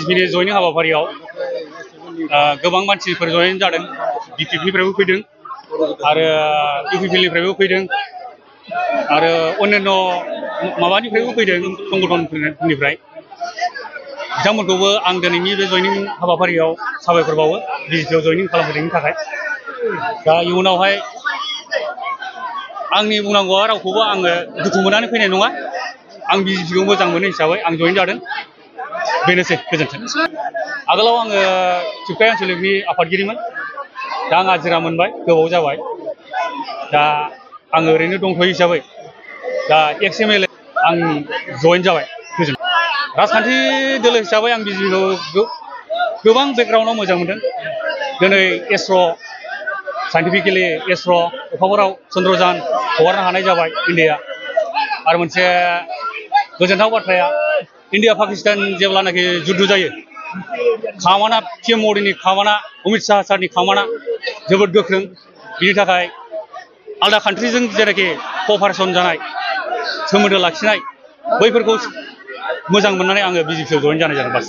बिजेपिनि जयनिं हाबाफारियाव गोबां मानसिफोर जयेन जादों। बिटिपिनिफ्रायबो फैदों आरो इउपिपिएलनिफ्रायबो फैदों आरो अन्यान्य माबानिफ्रायबो फैदों संगठनफोरनिफ्राय। बिथांमोनखौबो आं दिनैनि बे जयनिं हाबाफारियाव साबायखर बावो बिजेपिआव जयनिं खालामफैनायनि थाखाय। दा इयुनावहाय आंनि बुंनांगौआ रावखौबो आङो दुखु मोननानै फैनाय नङा। आं बिजेपिखौ मोजां मोनो हिसाबै आं जयेन जादों। बेनोसै, गोजोन्थों। आगोलाव आङो थिफखाय आनसलिकनि आफादगिरिमोन। दा आं आजिरा मोनबाय, गोबाव जाबाय। दा आङो ओरैनो दंथ'यो हिसाबै दा एक्स एमएलए आं जयेन जाबाय। गोजोन्थों। राजखान्थि दोलो हिसाबै आं बिजेपिखौ गोबां बेकग्राउन्डआव मोजां मोनदों। दिनै एस्र' साइन्टिफिकेलि एस्र' अखाफोराव चन्द्रयान हगारनो हानाय जाबाय इन्डिया। आरो मोनसे गोजोनथाव बाथ्राया इन्डिया पाकिस्तान जेब्लानाखि जुद्ध जायो, कामाना पिएम मदिनि कामाना, अमित शाह सारनि कामाना जोबोद गोख्रों। बिनि थाखाय आलदा कान्ट्रिजों जेनाखि क'पारेसन जानाय, सोमोन्दो लाखिनाय, बैफोरखौ मोजां मोननानै आङो बिजेपिआव जयेन जानाय जादों।